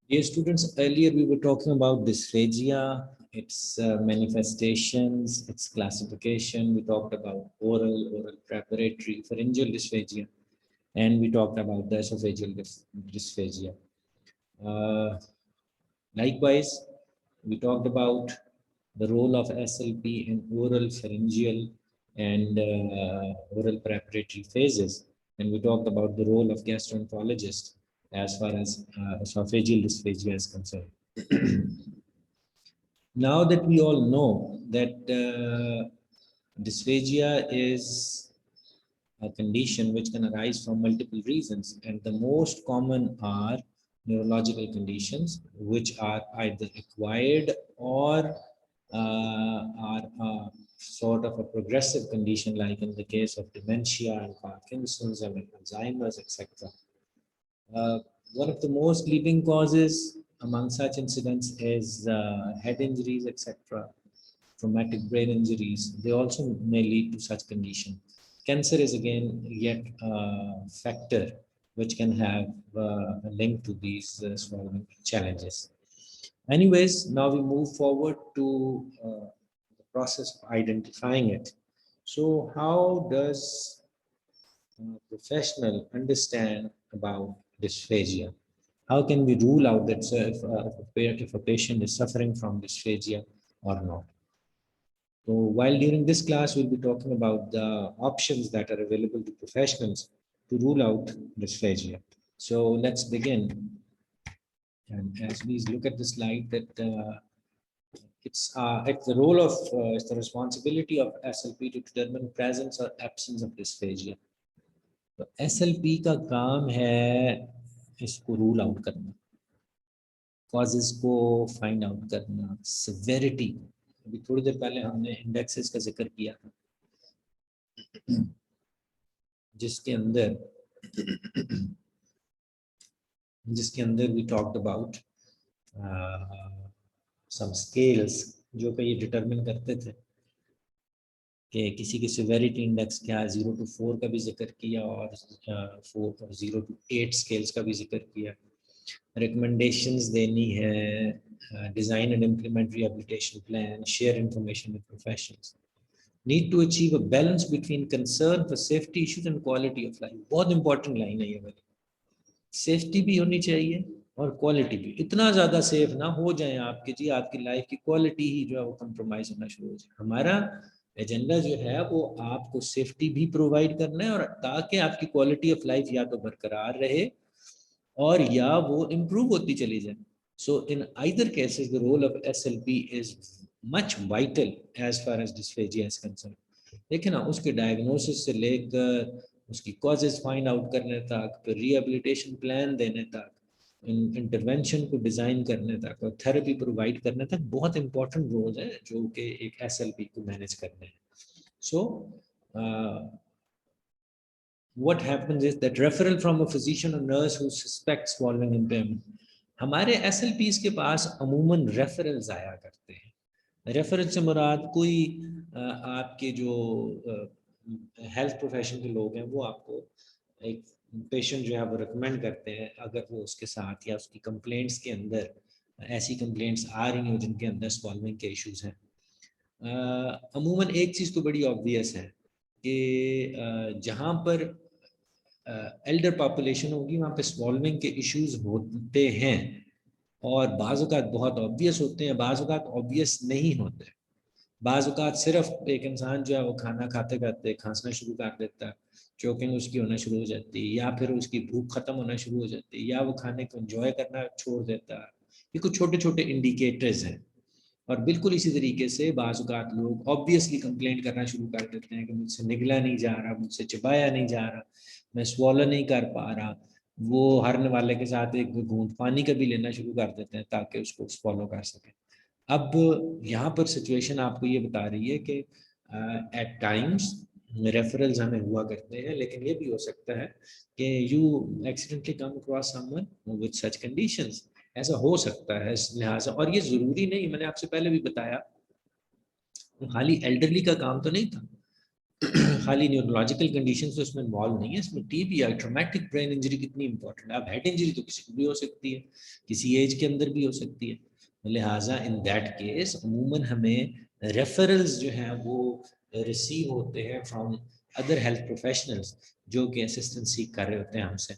Dear students, earlier we were talking about dysphagia, its manifestations, its classification. We talked about oral preparatory, pharyngeal dysphagia, and we talked about the esophageal dysphagia. Likewise, we talked about the role of SLP in oral, pharyngeal, and oral preparatory phases. And we talked about the role of gastroenterologist as far as esophageal dysphagia is concerned. Now that we all know that dysphagia is a condition which can arise from multiple reasons, and the most common are neurological conditions which are either acquired or are sort of a progressive condition, like in the case of dementia and Parkinson's and Alzheimer's, etc. One of the most leading causes among such incidents is head injuries, etc., traumatic brain injuries. They also may lead to such condition. Cancer is again yet a factor which can have a link to these swallowing challenges. Anyways, now we move forward to the process of identifying it. So how does a professional understand about dysphagia? How can we rule out that if a patient is suffering from dysphagia or not? So while during this class, we'll be talking about the options that are available to professionals to rule out dysphagia. So let's begin. And as we look at the slide, that it's the role of, it's the responsibility of SLP to determine presence or absence of dysphagia. तो SLP का काम है इसको rule out करना, causes को find out करना, severity. अभी थोड़ी देर पहले हमने इंडेक्सेस का जिक्र किया था, जिसके अंदर we talked about some scales जो कि ये डिटरमिन करते थे कि किसी की सिवेरिटी इंडेक्स क्या है. 0 to 4 का भी जिक्र किया और 0 to 8 स्केल्स का भी जिक्र किया. रिकमेंडेशंस देनी है, design and implement rehabilitation plan, share information with professionals, need to achieve a balance between concern for safety issues and quality of life. बहुत इंपॉर्टेंट लाइन है ये वाली. सेफ्टी भी होनी चाहिए और क्वालिटी भी. इतना ज्यादा सेफ ना हो जाए आपकी जी, आपकी लाइफ की क्वालिटी ही जो है वो कंप्रोमाइज होना शुरू हो जाए. हमारा एजेंडा जो है वो आपको सेफ्टी भी प्रोवाइड करना है, और ताकि आपकी क्वालिटी ऑफ लाइफ या तो बरकरार रहे और या वो इम्प्रूव होती चली जाए. So in either cases the role of SLP is much vital as far as dysphagia is concern. देखिए ना, उसके डायग्नोसिस से लेकर उसकी कॉजेज फाइंड आउट करने तक, फिर रिहेबिलिटेशन प्लान देने तक, इंटरवेंशन को डिजाइन करने तक और थेरेपी प्रोवाइड करने तक बहुत इंपॉर्टेंट रोल है जो कि एक SLP को मैनेज करने हैं. सो what happens is that referral from a physician or nurse who suspects swallowing impairment. हमारे SLPs के पास अमूमन रेफरल्स आया करते हैं. रेफरल से मुराद कोई आपके जो हेल्थ प्रोफेशन के लोग हैं वो आपको एक पेशेंट जो है वो रिकमेंड करते हैं, अगर वो उसके साथ या उसकी कंप्लेंट्स के अंदर ऐसी कंप्लेंट्स आ रही हो जिनके अंदर स्वॉल्विंग के इश्यूज हैं. अमूमन एक चीज़ तो बड़ी ऑब्वियस है कि जहाँ पर एल्डर पॉपुलेशन होगी वहाँ पे स्वॉल्विंग के इश्यूज होते हैं, और बाज़ औक़ात बहुत ऑब्वियस होते हैं, बाज़ औक़ात ऑब्वियस नहीं होते. बाज़ औक़ात सिर्फ एक इंसान जो है वो खाना खाते खाते खांसना शुरू कर देता है, चोकिंग उसकी होना शुरू हो जाती है, या फिर उसकी भूख खत्म होना शुरू हो जाती है, या वो खाने को एंजॉय करना छोड़ देता है. ये कुछ छोटे छोटे इंडिकेटर्स हैं. और बिल्कुल इसी तरीके से बाज़ औक़ात लोग ऑब्वियसली कंप्लेंट करना शुरू कर देते हैं कि मुझसे निगला नहीं जा रहा, मुझसे चबाया नहीं जा रहा, मैं स्वॉलो नहीं कर पा रहा. वो हरने वाले के साथ एक घूंट पानी का भी लेना शुरू कर देते हैं ताकि उसको स्वॉलो कर सकें. अब यहाँ पर सिचुएशन आपको ये बता रही है कि एट टाइम्स रेफरल्स हमें हुआ करते हैं, लेकिन ये भी हो सकता है कि you accidentally come across someone with such conditions. ऐसा हो सकता है इस लिहाजा. और ये जरूरी नहीं, मैंने आपसे पहले भी बताया, खाली एल्डरली का काम तो नहीं था. खाली न्यूरोलॉजिकल कंडीशन तो इसमें इन्वॉल्व नहीं है, इसमें टीबी या ट्रॉमेटिक ब्रेन इंजरी कितनी इंपॉर्टेंट है। अब हेड इंजरी तो किसी को भी हो सकती है, किसी एज के अंदर भी हो सकती है, लिहाजा इन दैट केस अमूमन हमें रेफरल्स जो हैं वो रिसीव होते हैं फ्रॉम अदर हेल्थ प्रोफेशनल्स जो कि असिस्टेंस सीख कर रहे होते हैं हमसे।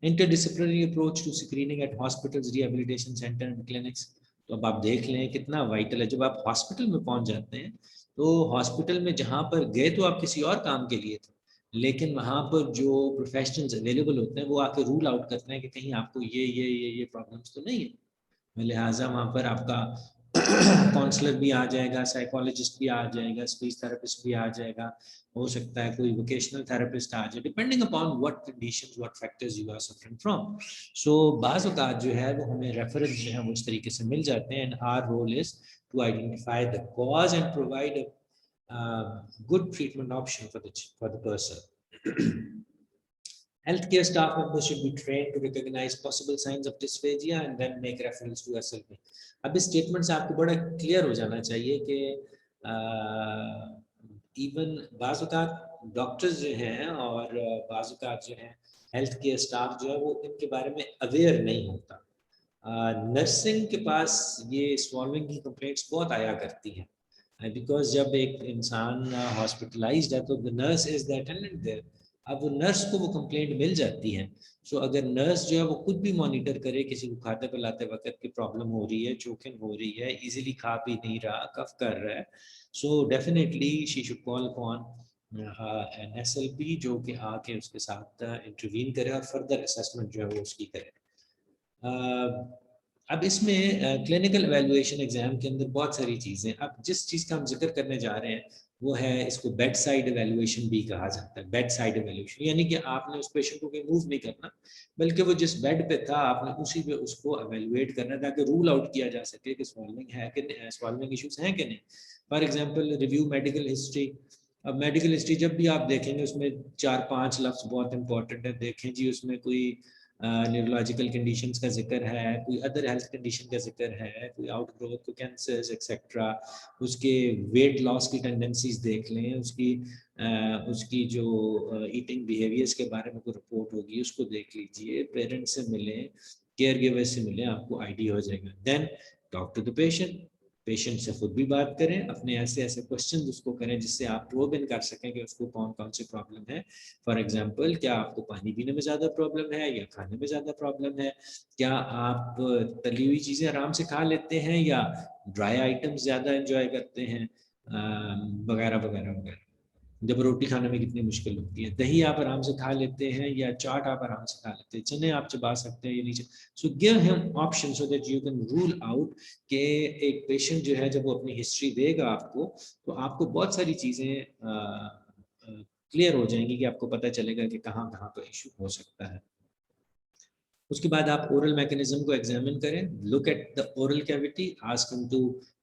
Interdisciplinary approach to screening at hospitals, rehabilitation center and clinics. तो अब आप देख लें कितना वाइटल है, जब आप हॉस्पिटल में पहुंच जाते हैं तो हॉस्पिटल में जहाँ पर गए तो आप किसी और काम के लिए थे, लेकिन वहाँ पर जो प्रोफेशनल्स अवेलेबल होते हैं वो आके रूल आउट करते हैं कि कहीं आपको ये प्रॉब्लम्स तो नहीं है। लिहाजा वहाँ पर आपका काउंसलर भी आ जाएगा, साइकोलॉजिस्ट भी आ जाएगा, स्पीच थेरेपिस्ट भी आ जाएगा, हो सकता है कोई वोकेशनल थेरेपिस्ट आ जाए, depending upon what conditions what factors you are suffering from. So बाज़ औक़ात जो है वो हमें रेफरेंस जो है वो इस तरीके से मिल जाते हैं, and our role is to identify the cause and provide good treatment option for the person. Healthcare staff members should be trained to recognize possible signs of dysphagia and then make reference to SLP. अब इस statement से आपको बड़ा clear हो जाना चाहिए कि even बाज़ औक़ात डॉक्टर्स जो हैं और बाज़ औक़ात जो हैं हेल्थ केयर स्टाफ जो है वो इनके बारे में अवेयर नहीं होता। नर्सिंग के पास ये स्वॉल्विंग की कंप्लेंट्स बहुत आया करती हैं, बिकॉज जब एक इंसान हॉस्पिटलाइज्ड है तो the nurse is the attendant there. अब वो नर्स को वो कंप्लेंट मिल जाती है। सो अगर नर्स जो है वो खुद भी मॉनिटर करे, किसी को खाते पिलाते वक्त की प्रॉब्लम हो रही है, चोकिंग हो रही है, इजीली खा पी नहीं रहा, कफ कर रहा है, so definitely she should call upon an SLP जो कि आके उसके साथ इंटरवीन करे और फर्दर असेसमेंट जो है वो उसकी करे। अब इसमें क्लिनिकल एवेल्युएशन एग्जाम के अंदर बहुत सारी चीज़ें, अब जिस चीज़ का हम जिक्र करने जा रहे हैं वो है, इसको बेड साइड एवेल्युएशन भी कहा जाता है। बेड साइड एवेल्युएशन यानी कि आपने उस पेशेंट को कहीं मूव नहीं करना, बल्कि वो जिस बेड पे था आपने उसी पे उसको एवेल्युएट करना ताकि रूल आउट किया जा सके कि स्वॉल्विंग है कि नहीं, स्वॉल्विंग इश्यूज हैं कि नहीं। For example review medical history. अब मेडिकल हिस्ट्री जब भी आप देखेंगे उसमें 4-5 लफ्ज़ बहुत इंपॉर्टेंट है। देखें जी उसमें कोई न्यूरोलॉजिकल कंडीशंस का जिक्र है, कोई अदर हेल्थ कंडीशन का जिक्र है, कोई आउटग्रोथ, कोई कैंसर्स एक्सेट्रा, उसके वेट लॉस की टेंडेंसीज देख लें, उसकी जो ईटिंग बिहेवियर्स के बारे में कोई रिपोर्ट होगी उसको देख लीजिए, पेरेंट्स से मिलें, केयर गिवर से मिलें, आपको आइडिया हो जाएगा। Then talk to the patient, patient से खुद भी बात करें, अपने ऐसे ऐसे क्वेश्चन उसको करें जिससे आप प्रोब इन कर सकें कि उसको कौन कौन सी प्रॉब्लम है। फॉर एग्जांपल, क्या आपको पानी पीने में ज़्यादा प्रॉब्लम है या खाने में ज़्यादा प्रॉब्लम है, क्या आप तली हुई चीज़ें आराम से खा लेते हैं या ड्राई आइटम्स ज़्यादा एंजॉय करते हैं, वगैरह वगैरह वगैरह। जब रोटी खाने में कितनी मुश्किल होती है, दही आप आराम से खा लेते हैं या चाट आप आराम से खा लेते हैं, चने आप चबा सकते हैं या नीचे। So give him option so that you can rule out कि एक पेशेंट जो है जब वो अपनी हिस्ट्री देगा आपको तो आपको बहुत सारी चीज़ें क्लियर हो जाएंगी कि आपको पता चलेगा कि कहाँ कहाँ पर इशू हो सकता है। उसके बाद आप ओरल मैकेनिज्म को एग्जामिन करें, look at the oral cavity, ask him to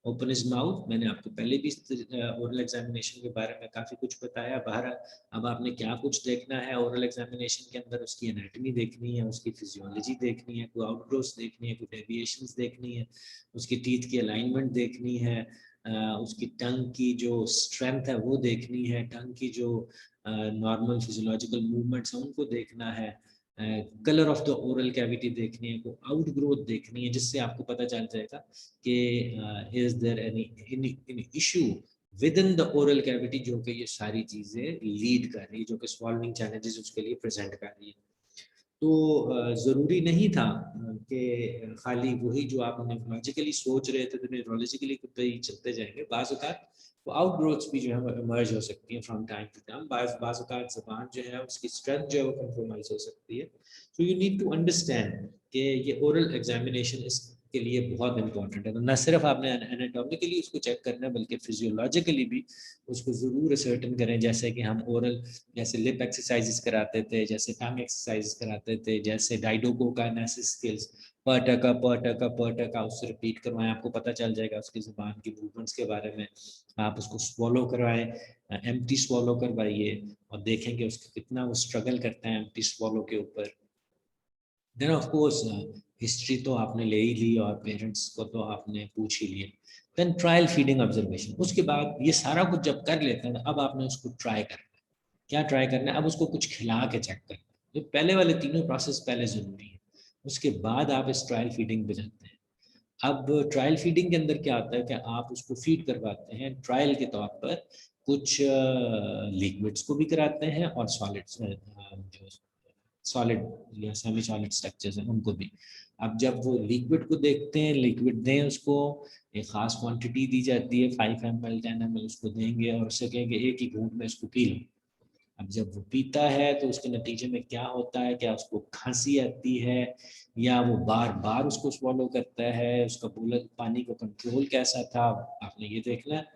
open his mouth. मैंने आपको पहले भी ओरल एग्जामिनेशन के बारे में काफ़ी कुछ बताया। बाहर अब आपने क्या कुछ देखना है ओरल एग्जामिनेशन के अंदर, उसकी एनाटमी देखनी है, उसकी फिजियोलॉजी देखनी है, कोई आउटग्रोथ देखनी है, कोई डेविएशंस देखनी है, उसकी टीथ की अलाइनमेंट देखनी है, उसकी टंग की जो स्ट्रेंथ है वो देखनी है, टंग की जो नॉर्मल फिजियोलॉजिकल मूवमेंट्स हैं उनको देखना है, colour of the oral cavity देखनी है, को आउट ग्रोथ देखनी है, जिससे आपको पता चल जाएगा कि is there any issue within the oral cavity जो कि ये सारी चीजें लीड कर रही है, जो कि सॉल्विंग चैलेंजेस उसके लिए प्रेजेंट कर रही है। तो ज़रूरी नहीं था कि खाली वही जो आप न्यूरोलॉजिकली सोच रहे थे तो न्यूरोलॉजिकली पे ही चलते जाएंगे। बाज़ औक़ात वो आउटग्रोथ्स भी जो है वो इमर्ज हो सकती हैं फ्रॉम टाइम टू टाइम। बाज़ औक़ात ज़बान जो है उसकी स्ट्रेंथ जो है वो कंप्रोमाइज़ हो सकती है। So you need to understand कि ये ओरल एग्जामिनेशन इसके लिए बहुत इंपॉर्टेंट है। तो न सिर्फ आपने एनाटॉमिकली उसको चेक करना है बल्कि फिजियोलॉजिकली भी उसको ज़रूर असर्टेन करें, जैसे कि हम ओरल जैसे लिप एक्सरसाइजेस कराते थे, जैसे टंग एक्सरसाइजेस कराते थे, जैसे डाइडोको काइनेसिस स्किल्स, प टका प टका प टका उससे रिपीट करवाएं, आपको पता चल जाएगा उसकी ज़ुबान की मूवमेंट्स के बारे में। आप उसको स्वॉलो करवाएं, एम्प्टी स्वॉलो करवाइए और देखेंगे उसका कितना वो स्ट्रगल करता है एम्प्टी स्वॉलो के ऊपर। देन ऑफ कोर्स हिस्ट्री तो आपने ले ही ली और पेरेंट्स को तो आपने पूछ ही लिया। देन ट्रायल फीडिंग ऑब्जर्वेशन, उसके बाद ये सारा कुछ जब कर लेते हैं अब आपने उसको ट्राई करना है। क्या ट्राई करना है, अब उसको कुछ खिला के चेक करना है। तो पहले वाले तीनों प्रोसेस पहले जरूरी है, उसके बाद आप इस ट्रायल फीडिंग पे जाते हैं। अब ट्रायल फीडिंग के अंदर क्या होता है कि आप उसको फीड करवाते हैं ट्रायल के तौर पर, कुछ लिक्विड्स को भी कराते हैं और सॉलिड्स, जो सॉलिड या सेमी सॉलिड स्ट्रक्चर्स हैं उनको भी। अब जब वो लिक्विड को देखते हैं, लिक्विड दें उसको, एक खास क्वांटिटी दी जाती है, 5 ml 10 ml उसको देंगे और उससे कहेंगे एक ही घूंट में इसको पी लो। अब जब वो पीता है तो उसके नतीजे में क्या होता है, क्या उसको खांसी आती है या वो बार बार उसको स्वॉलो करता है, उसका बोलर पानी का कंट्रोल कैसा था, आपने ये देखना है।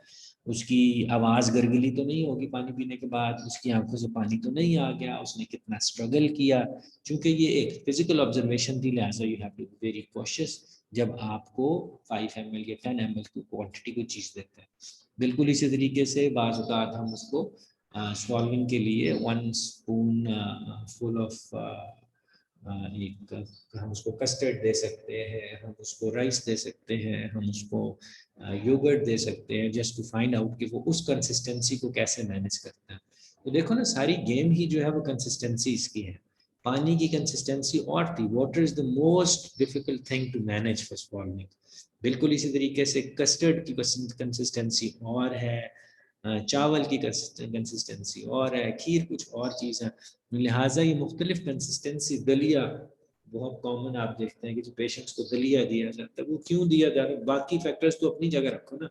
उसकी आवाज़ गरगली तो नहीं होगी पानी पीने के बाद, उसकी आंखों से पानी तो नहीं आ गया, उसने कितना स्ट्रगल किया। क्योंकि ये एक फिजिकल ऑब्जर्वेशन थी, लिहाजा you have to be very cautious जब आपको 5 ml या 10 ml की क्वांटिटी कोई चीज़ देते हैं। बिल्कुल इसी तरीके से बाज़ औक़ात हम उसको स्वॉल्विंग के लिए 1 स्पून फुल ऑफ एक, हम उसको कस्टर्ड दे सकते हैं, हम उसको राइस दे सकते हैं, हम उसको योगर्ट दे सकते हैं, जस्ट टू फाइंड आउट कि वो उस कंसिस्टेंसी को कैसे मैनेज करता है। तो देखो ना, सारी गेम ही जो है वो कंसिस्टेंसी इसकी है। पानी की कंसिस्टेंसी और थी, water is the most difficult thing to manage for swallowing. बिल्कुल इसी तरीके से कस्टर्ड की कंसिस्टेंसी और है, चावल की कंसिस्टेंसी और है, खीर कुछ और चीज़ है। लिहाजा ये मुख्तलिफ कंसिस्टेंसी, दलिया बहुत कॉमन आप देखते हैं कि जो पेशेंट्स को दलिया दिया जाता है, वो क्यों दिया जा रहा है, बाकी फैक्टर्स तो अपनी जगह रखो ना,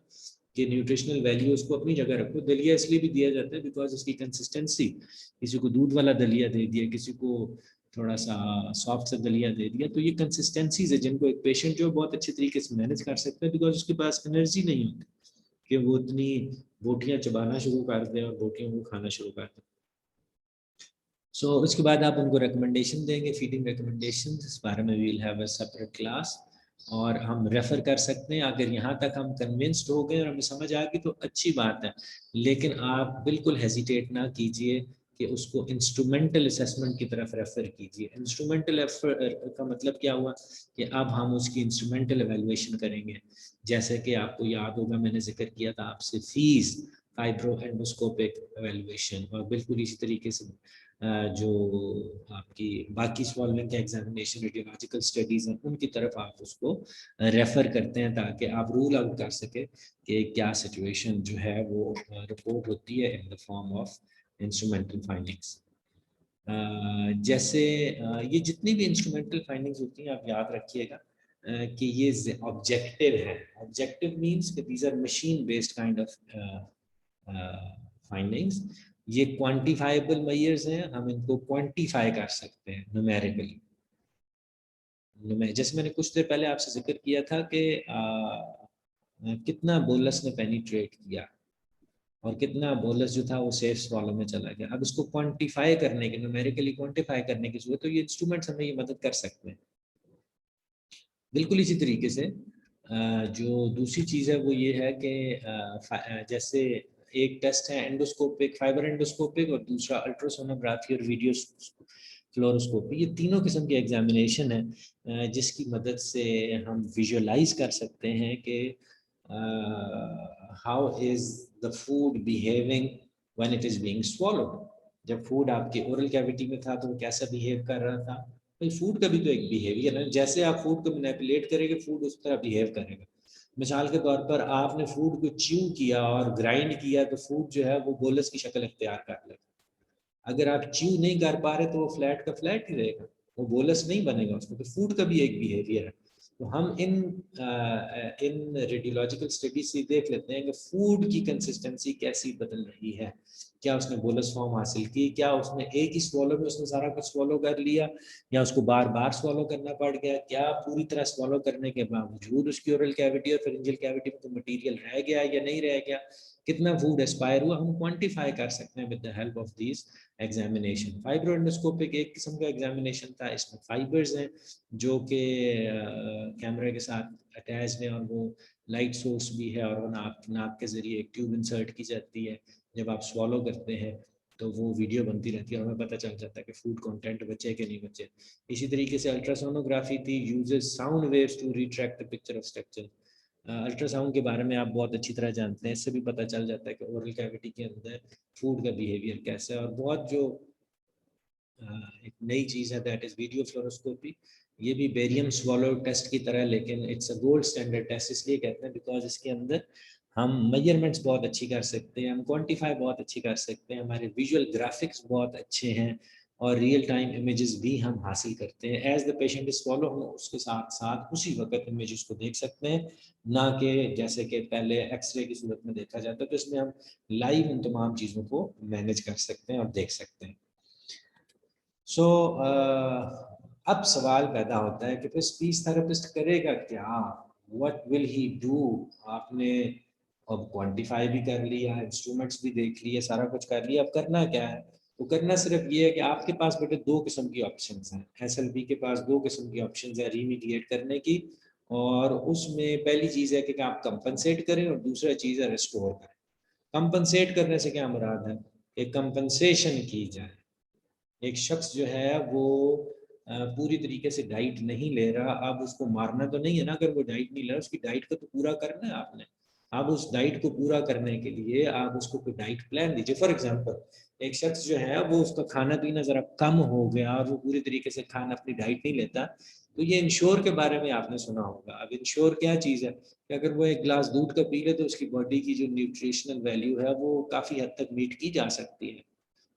कि न्यूट्रिशनल वैल्यू उसको अपनी जगह रखो। दलिया इसलिए भी दिया जाता है बिकॉज इसकी कंसिस्टेंसी, किसी को दूध वाला दलिया दे दिया, किसी को थोड़ा सा सॉफ्ट सा दलिया दे दिया, तो ये कंसिस्टेंसीज है जिनको एक पेशेंट जो बहुत अच्छे तरीके से मैनेज कर सकता है, बिकॉज उसके पास एनर्जी नहीं होती कि वो इतनी बोटियां चबाना शुरू कर दे और बोटियों को खाना शुरू कर दे। उसके बाद आप उनको रिकमेंडेशन देंगे, फीडिंग रिकमेंडेशन, इस बारे में we'll have a separate class, और हम रेफर कर सकते हैं। अगर यहाँ तक हम कन्विंस्ड हो गए और हमें समझ आ गई तो अच्छी बात है, लेकिन आप बिल्कुल हेजिटेट ना कीजिए कि उसको इंस्ट्रूमेंटल असेसमेंट की तरफ रेफर कीजिए। इंस्ट्रूमेंटल का मतलब क्या हुआ कि अब हम उसकी इंस्ट्रूमेंटल एवेल्युएशन करेंगे। जैसे कि आपको याद होगा, मैंने जिक्र किया था आपसे फीस, फाइब्रो एंडोस्कोपिक एवेल्युएशन, और बिल्कुल इसी तरीके से जो आपकी बाकी स्वॉल्विंग के एग्जामिनेशन, रेडियोलॉजिकल स्टडीज हैं, उनकी तरफ आप उसको रेफर करते हैं ताकि आप रूल आउट कर सके कि क्या सिचुएशन जो है वो रिपोर्ट होती है in the form of instrumental findings. जैसे ये जितनी भी इंस्ट्रूमेंटल फाइंडिंग्स होती हैं, आप याद रखिएगा कि ये ऑब्जेक्टिव है। ऑब्जेक्टिव मींस कि these are machine based kind of findings. ये क्वांटिफाइबल मेजर्स हैं, हम इनको क्वांटिफाई कर सकते हैं न्यूमेरिकली। जैसे मैंने कुछ देर पहले आपसे जिक्र किया था कि कितना बोलस ने पेनिट्रेट किया और कितना बोलस जो था वो सेफ स्वॉलो में चला गया। अब इसको क्वांटिफाई करने के, न्यूमेरिकली क्वांटिफाई करने की जरूरत, तो ये इंस्ट्रूमेंट्स हमें ये मदद कर सकते हैं। बिल्कुल इसी तरीके से जो दूसरी चीज़ है वो ये है कि जैसे एक टेस्ट है एंडोस्कोपिक, फाइबर एंडोस्कोपिक, और दूसरा अल्ट्रासोनोग्राफी और वीडियो फ्लोरोस्कोपी। ये तीनों किस्म की एग्जामिनेशन है जिसकी मदद से हम विजुअलाइज कर सकते हैं कि how is the food behaving when it is being swallowed. जब फूड आपके ओरल कैविटी में था तो वो कैसा बिहेव कर रहा था। भाई फूड का भी तो एक बिहेवियर है, जैसे आप फूड को मैनिपुलेट करेंगे फूड उस तरह बिहेव करेगा। मिसाल के तौर पर आपने फूड को च्यू किया और ग्राइंड किया तो फूड जो है वो बोलस की शक्ल इख्तियार कर लेगा। अगर आप च्यू नहीं कर पा रहे तो वो फ्लैट का फ्लैट ही रहेगा, वो बोलस नहीं बनेगा उसमें। तो फूड का भी एक बिहेवियर है। तो हम इन रेडियोलॉजिकल स्टडी से देख लेते हैं कि फूड की कंसिस्टेंसी कैसी बदल रही है। क्या उसने बोलस फॉर्म हासिल की, क्या उसने एक ही स्वॉलो में उसने सारा कुछ स्वॉलो कर लिया, या उसको बार बार स्वॉलो करना पड़ गया, क्या पूरी तरह स्वॉलो करने के बावजूद उसकी ओरल कैविटी और फेरिंजियल कैविटी में तो मटेरियल रह गया या नहीं रह गया, कितना फूड एस्पायर हुआ, हम क्वांटिफाई कर सकते हैं with the help of these examination. Fibro endoscopic एक किस्म का एग्जामिनेशन था, इसमें फाइबर्स हैं जो कि कैमरे के साथ अटैच हैं और वो लाइट सोर्स भी है, और वो नाक के जरिए एक ट्यूब इंसर्ट की जाती है। जब आप स्वॉलो करते हैं तो वो वीडियो बनती रहती है और हमें पता चल जाता है कि फूड कंटेंट बचे कि नहीं बचे। इसी तरीके से अल्ट्रासोनोग्राफी थी, uses sound waves to retract the picture of structure. Ultrasound के बारे में आप बहुत अच्छी तरह जानते हैं, इससे भी पता चल जाता है कि ओरल कैविटी के अंदर फूड का बिहेवियर कैसा है। और बहुत जो एक नई चीज़ है दैट इज़ वीडियो फ्लोरोस्कोपी। ये भी बेरियम स्वॉलो टेस्ट की तरह, लेकिन it's a gold standard test इसलिए कहते हैं बिकॉज इसके अंदर हम मेजरमेंट्स बहुत अच्छी कर सकते हैं, हम क्वांटिफाई बहुत अच्छी कर सकते हैं, हमारे विजुअल ग्राफिक्स बहुत अच्छे हैं और रियल टाइम इमेजेस भी हम हासिल करते हैं। As the patient is follow हम उसके साथ साथ उसी वक्त इमेजेस को देख सकते हैं, ना कि जैसे कि पहले एक्सरे की सूरत में देखा जाता है। तो इसमें हम लाइव इन तमाम चीज़ों को मैनेज कर सकते हैं और देख सकते हैं। सो अब सवाल पैदा होता है कि फिर स्पीच थेरेपिस्ट करेगा क्या, व्हाट विल ही डू। आपने अब क्वांटिफाई भी कर लिया, इंस्ट्रूमेंट्स भी देख लिए, सारा कुछ कर लिया, अब करना क्या है। तो करना सिर्फ ये है कि आपके पास बेटे दो किस्म की ऑप्शंस हैं, एसएलपी के पास दो किस्म की ऑप्शंस है रीमीडिएट करने की। और उसमें पहली चीज़ है कि आप कंपनसेट करें और दूसरा चीज़ है रिस्टोर करें। कंपनसेट करने से क्या मुराद है कि कंपनसेशन की जाए। एक शख्स जो है वो पूरी तरीके से डाइट नहीं ले रहा, अब उसको मारना तो नहीं है ना, अगर वो डाइट नहीं ले रहा उसकी डाइट को तो पूरा करना है आपने। अब उस डाइट को पूरा करने के लिए आप उसको कोई डाइट प्लान दीजिए। फॉर एग्जांपल एक शख्स जो है वो उसका खाना पीना जरा कम हो गया और वो पूरी तरीके से खाना अपनी डाइट नहीं लेता, तो ये इंश्योर के बारे में आपने सुना होगा। अब इंश्योर क्या चीज़ है कि अगर वो एक गिलास दूध का पी ले तो उसकी बॉडी की जो न्यूट्रिशनल वैल्यू है वो काफ़ी हद तक मीट की जा सकती है।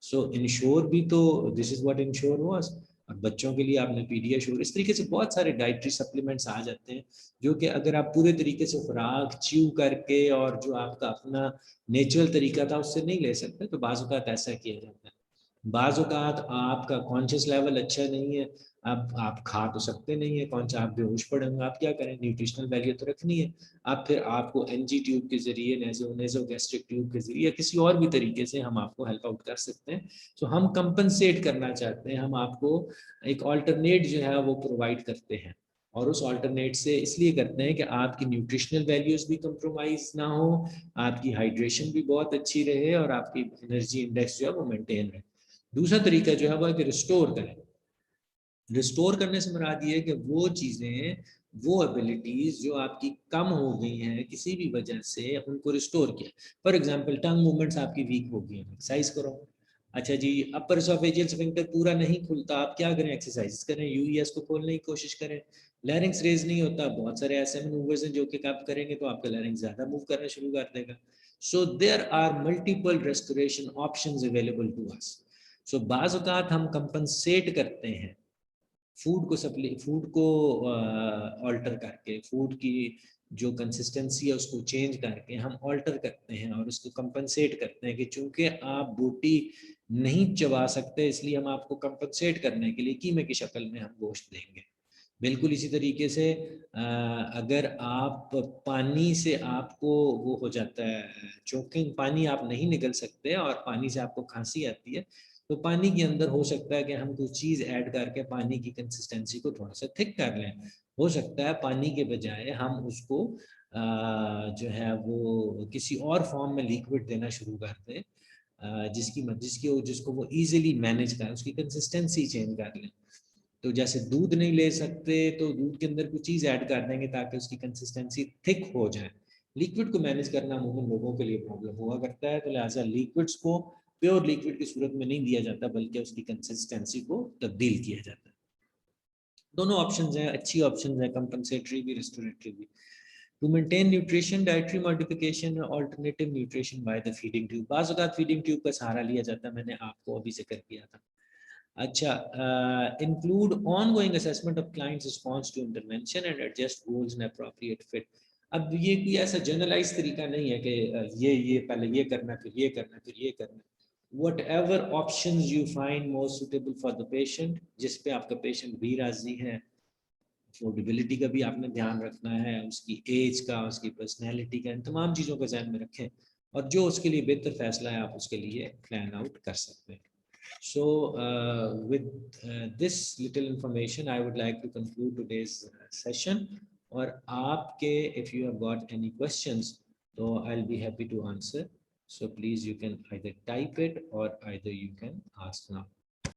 सो इंश्योर भी तो this is what ensure was. और बच्चों के लिए आपने पीडियाश्योर, इस तरीके से बहुत सारे डाइटरी सप्लीमेंट्स आ जाते हैं जो कि अगर आप पूरे तरीके से खुराक च्यू करके और जो आपका अपना नेचुरल तरीका था उससे नहीं ले सकते, तो बाज़ औक़ात ऐसा किया जाता है। बाज़ औक़ात आपका कॉन्शियस लेवल अच्छा नहीं है, अब आप खा तो सकते नहीं है, कौन सा आप बेहोश पड़े होंगे, आप क्या करें, न्यूट्रिशनल वैल्यू तो रखनी है। आप फिर आपको एनजी ट्यूब के जरिए, नेज़ोगैस्ट्रिक ट्यूब के जरिए या किसी और भी तरीके से हम आपको हेल्प आउट कर सकते हैं। तो हम कंपनसेट करना चाहते हैं, हम आपको एक ऑल्टरनेट जो है वो प्रोवाइड करते हैं। और उस ऑल्टरनेट से इसलिए करते हैं कि आपकी न्यूट्रिशनल वैल्यूज़ भी कंप्रोमाइज़ ना हो, आपकी हाइड्रेशन भी बहुत अच्छी रहे और आपकी एनर्जी इंडेक्स जो है वो मेंटेन रहे। दूसरा तरीका जो है वो है कि रिस्टोर करें। रिस्टोर करने से मुराद ये है कि वो चीज़ें, वो एबिलिटीज़ जो आपकी कम हो गई हैं किसी भी वजह से, उनको रिस्टोर किया। फॉर एग्जांपल टंग मूवमेंट्स आपकी वीक हो गई हैं, एक्सरसाइज करो। अच्छा जी, अपर एसोफेजियल स्फिंक्टर पूरा नहीं खुलता, आप क्या करें, एक्सरसाइज करें, यूईएस को खोलने की कोशिश करें। लैरिंग्स रेज नहीं होता, बहुत सारे ऐसे मूवर्स हैं जो कि आप करेंगे तो आपका लैरिंग्स ज़्यादा मूव करना शुरू कर देगा। So there are multiple restoration options available to us. So बाज़ औक़ात हम कंपनसेट करते हैं फूड को ऑल्टर करके, फूड की जो कंसिस्टेंसी है उसको चेंज करके हम ऑल्टर करते हैं और उसको कंपनसेट करते हैं कि चूंकि आप बोटी नहीं चबा सकते इसलिए हम आपको कंपनसेट करने के लिए कीमे की शक्ल में हम गोश्त देंगे। बिल्कुल इसी तरीके से अगर आप पानी से आपको वो हो जाता है चोकिंग, पानी आप नहीं निकल सकते और पानी से आपको खांसी आती है, तो पानी के अंदर हो सकता है कि हम कुछ चीज़ ऐड करके पानी की कंसिस्टेंसी को थोड़ा सा थिक कर लें। हो सकता है पानी के बजाय हम उसको जो है वो किसी और फॉर्म में लिक्विड देना शुरू कर दें, जिसको वो इजीली मैनेज कर, उसकी कंसिस्टेंसी चेंज कर लें। तो जैसे दूध नहीं ले सकते तो दूध के अंदर कुछ चीज़ ऐड कर देंगे ताकि उसकी कंसिस्टेंसी थिक हो जाए। लिक्विड को मैनेज करना अमूमन लोगों के लिए प्रॉब्लम हुआ करता है, तो लिहाजा लिक्विड्स को प्योर लिक्विड की सूरत में नहीं दिया जाता बल्कि उसकी कंसिस्टेंसी को तब्दील किया जाता है। दोनों ऑप्शंस हैं, अच्छी ऑप्शंस हैं, कंपनसेटरी भी रेस्टोरेटरी भी। To maintain nutrition, dietary modification, alternative nutrition by the feeding tube. बाज़ औक़ात फीडिंग ट्यूब का सहारा लिया जाता है, मैंने आपको अभी जिक्र किया था। अच्छा, include ongoing assessment of clients response to intervention and adjust goals in appropriate fit. अब ये कोई ऐसा जनरलाइज तरीका नहीं है कि ये पहले ये करना फिर ये करना फिर ये करना। What ever option you find most suitable for the patient, जिस पे आपका पेशेंट भी राजी है। अफोर्डेबिलिटी का भी आपने ध्यान रखना है, उसकी एज का, उसकी पर्सनैलिटी का, इन तमाम चीज़ों को ध्यान में रखें और जो उसके लिए बेहतर फैसला है आप उसके लिए प्लान आउट कर सकते हैं। So with this little information, I would like to conclude today's session. और आपके if you have got any questions, so I'll be happy to answer. So please you can either type it or either you can ask now.